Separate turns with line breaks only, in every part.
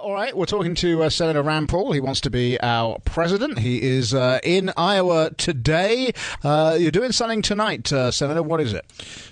All right, we're talking to Senator Rand Paul. He wants to be our president. He is in Iowa today. You're doing something tonight, Senator. What is it?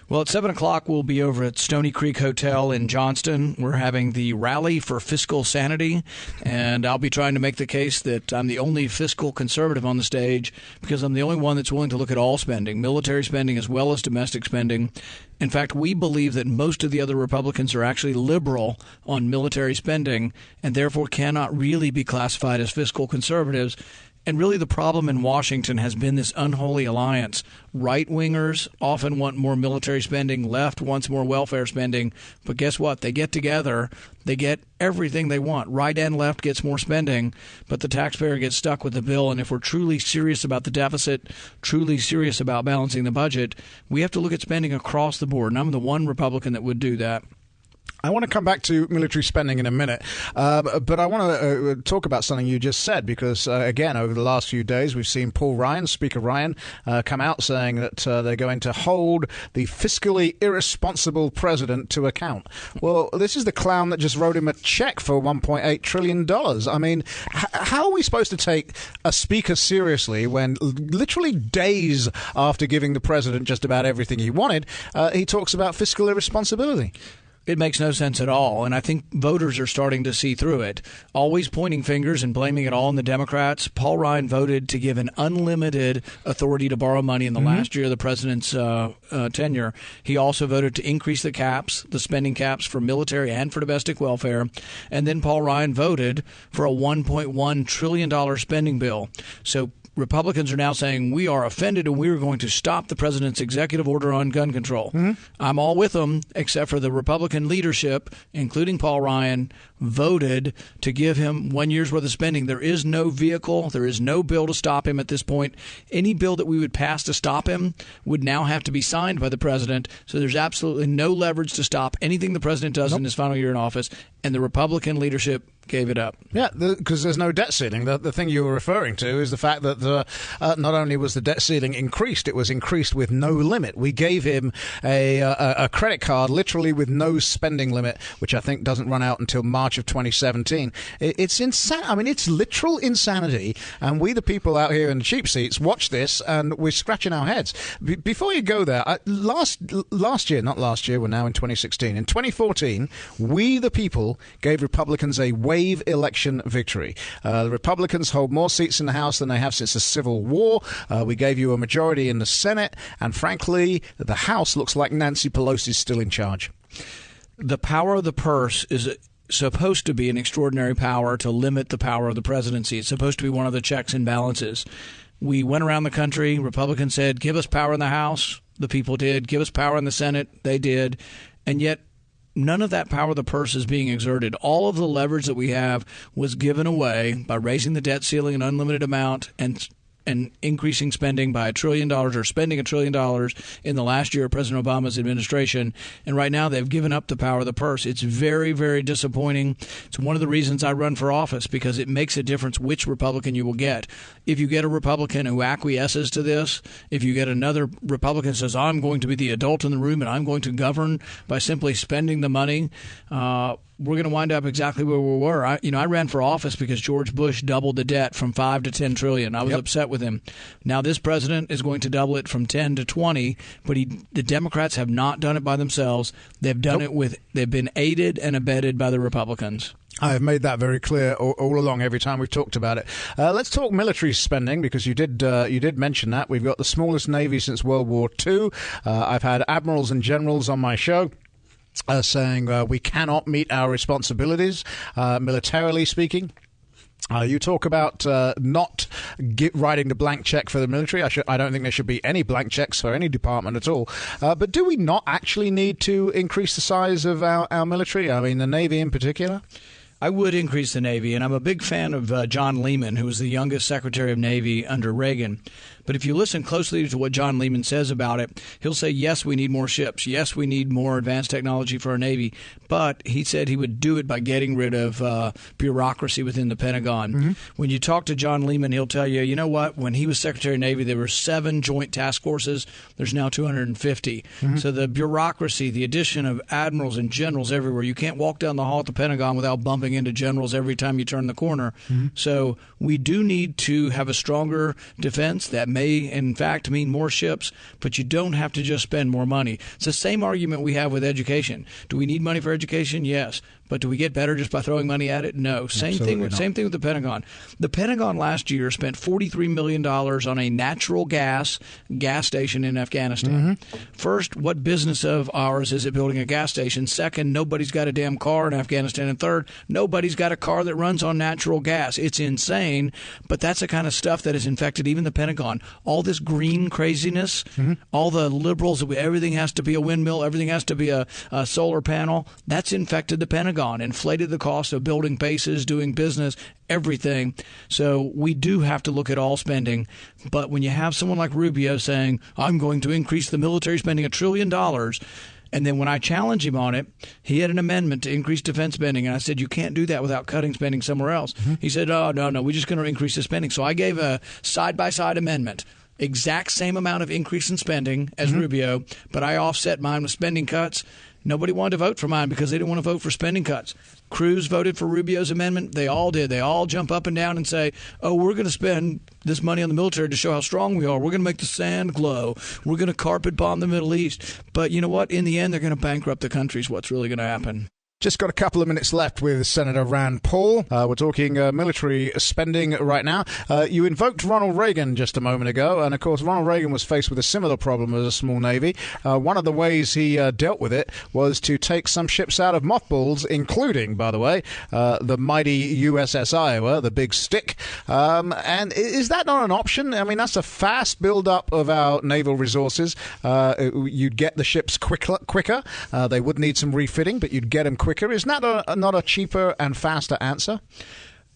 Well, at 7 o'clock, we'll be over at Stony Creek Hotel in Johnston. We're having the Rally for Fiscal Sanity, and I'll be trying to make the case that I'm the only fiscal conservative on the stage because I'm the only one that's willing to look at all spending, military spending as well as domestic spending. In fact, we believe that most of the other Republicans are actually liberal on military spending and therefore cannot really be classified as fiscal conservatives. And really the problem in Washington has been this unholy alliance. Right-wingers often want more military spending. Left wants more welfare spending. But guess what? They get together. They get everything they want. Right and left gets more spending, but the taxpayer gets stuck with the bill. And if we're truly serious about the deficit, truly serious about balancing the budget, we have to look at spending across the board. And I'm the one Republican that would do that.
I want to come back to military spending in a minute, but I want to talk about something you just said because, again, over the last few days, we've seen Paul Ryan, Speaker Ryan, come out saying that they're going to hold the fiscally irresponsible president to account. Well, this is the clown that just wrote him a check for $1.8 trillion. I mean, how are we supposed to take a speaker seriously when literally days after giving the president just about everything he wanted, he talks about fiscal irresponsibility?
It makes no sense at all, and I think voters are starting to see through it. Always pointing fingers and blaming it all on the Democrats. Paul Ryan voted to give an unlimited authority to borrow money in the last year of the president's tenure. He also voted to increase the caps, the spending caps for military and for domestic welfare. And then Paul Ryan voted for a $1.1 trillion spending bill. So Republicans are now saying we are offended and we are going to stop the president's executive order on gun control. I'm all with them, except for the Republican leadership, including Paul Ryan, voted to give him 1 year's worth of spending. There is no vehicle. There is no bill to stop him at this point. Any bill that we would pass to stop him would now have to be signed by the president. So there's absolutely no leverage to stop anything the president does in his final year in office. And the Republican leadership gave it up.
Yeah, because there's no debt ceiling. The thing you were referring to is the fact that not only was the debt ceiling increased, it was increased with no limit. We gave him a credit card literally with no spending limit, which I think doesn't run out until March of 2017. It's insane. I mean, it's literal insanity. And we, the people out here in the cheap seats, watch this and we're scratching our heads. Before you go there, last year, not last year, we're now in 2016. In 2014, we, the people, gave Republicans a wave election victory. The Republicans hold more seats in the House than they have since the Civil War. We gave you a majority in the Senate. And frankly, the House looks like Nancy Pelosi's still in charge.
The power of the purse is supposed to be an extraordinary power to limit the power of the presidency. It's supposed to be one of the checks and balances. We went around the country. Republicans said, give us power in the House. The people did. Give us power in the Senate. They did. And yet none of that power of the purse is being exerted. All of the leverage that we have was given away by raising the debt ceiling an unlimited amount and increasing spending by $1 trillion or spending $1 trillion in the last year of President Obama's administration. And right now they've given up the power of the purse. It's very, very disappointing. It's one of the reasons I run for office because it makes a difference which Republican you will get. If you get a Republican who acquiesces to this, if you get another Republican who says, I'm going to be the adult in the room and I'm going to govern by simply spending the money, we're going to wind up exactly where we were. I ran for office because George Bush doubled the debt from $5 to $10 trillion. I was upset with him. Now this president is going to double it from 10 to 20, but the Democrats have not done it by themselves. They've done it they've been aided and abetted by the Republicans.
I have made that very clear all along every time we've talked about it. Let's talk military spending because you did mention that. We've got the smallest Navy since World War II. I've had admirals and generals on my show saying we cannot meet our responsibilities, militarily speaking. You talk about not writing the blank check for the military. I don't think there should be any blank checks for any department at all. But do we not actually need to increase the size of our military? I mean, the Navy in particular?
I would increase the Navy, and I'm a big fan of John Lehman, who was the youngest Secretary of Navy under Reagan. But if you listen closely to what John Lehman says about it, he'll say, yes, we need more ships. Yes, we need more advanced technology for our Navy. But he said he would do it by getting rid of bureaucracy within the Pentagon. When you talk to John Lehman, he'll tell you, you know what? When he was Secretary of Navy, there were 7 joint task forces. There's now 250. So the bureaucracy, the addition of admirals and generals everywhere. You can't walk down the hall at the Pentagon without bumping into generals every time you turn the corner. So we do need to have a stronger defense. That may, in fact, mean more ships, but you don't have to just spend more money. It's the same argument we have with education. Do we need money for education? Yes. But do we get better just by throwing money at it? No. Same thing with the Pentagon. The Pentagon last year spent $43 million on a natural gas station in Afghanistan. First, what business of ours is it building a gas station? Second, nobody's got a damn car in Afghanistan. And third, nobody's got a car that runs on natural gas. It's insane, but that's the kind of stuff that has infected even the Pentagon. All this green craziness, all the liberals, everything has to be a windmill, everything has to be a solar panel, that's infected the Pentagon. Inflated the cost of building bases, doing business, everything. So we do have to look at all spending. But when you have someone like Rubio saying, I'm going to increase the military spending $1 trillion, and then when I challenge him on it, he had an amendment to increase defense spending. And I said, you can't do that without cutting spending somewhere else. He said, oh, no, we're just going to increase the spending. So I gave a side-by-side amendment. Exact same amount of increase in spending as Rubio, but I offset mine with spending cuts. Nobody wanted to vote for mine because they didn't want to vote for spending cuts. Cruz voted for Rubio's amendment. They all did. They all jump up and down and say, oh, we're going to spend this money on the military to show how strong we are. We're going to make the sand glow. We're going to carpet bomb the Middle East. But you know what? In the end, they're going to bankrupt the country is what's really going to happen.
Just got a couple of minutes left with Senator Rand Paul. We're talking military spending right now. You invoked Ronald Reagan just a moment ago, and of course Ronald Reagan was faced with a similar problem as a small navy. One of the ways he dealt with it was to take some ships out of mothballs, including, by the way, the mighty USS Iowa, the big stick. And is that not an option? I mean, that's a fast build-up of our naval resources. You'd get the ships quicker. They would need some refitting, but you'd get them quicker. Isn't that not a cheaper and faster answer?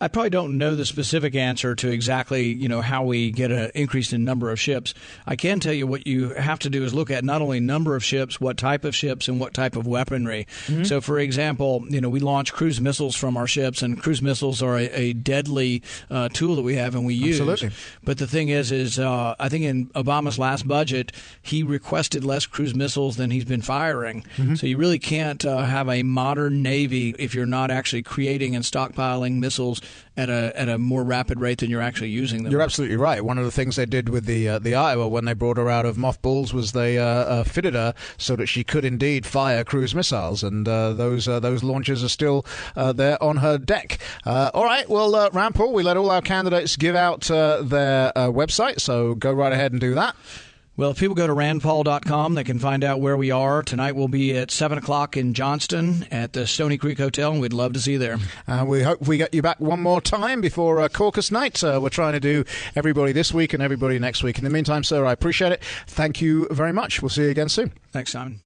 I probably don't know the specific answer to exactly, how we get an increase in number of ships. I can tell you what you have to do is look at not only number of ships, what type of ships, and what type of weaponry. So, for example, we launch cruise missiles from our ships, and cruise missiles are a deadly tool that we have and we use.
Absolutely.
But the thing is I think in Obama's last budget, he requested less cruise missiles than he's been firing. So you really can't have a modern Navy if you're not actually creating and stockpiling missiles at a more rapid rate than you're actually using them.
You're absolutely right. One of the things they did with the Iowa when they brought her out of mothballs was they fitted her so that she could indeed fire cruise missiles, and those launchers are still there on her deck. All right, well, Rand Paul, we let all our candidates give out their website, so go right ahead and do that.
Well, if people go to randpaul.com, they can find out where we are. Tonight we'll be at 7 o'clock in Johnston at the Stony Creek Hotel, and we'd love to see you there.
We hope we get you back one more time before caucus night. We're trying to do everybody this week and everybody next week. In the meantime, sir, I appreciate it. Thank you very much. We'll see you again soon.
Thanks, Simon.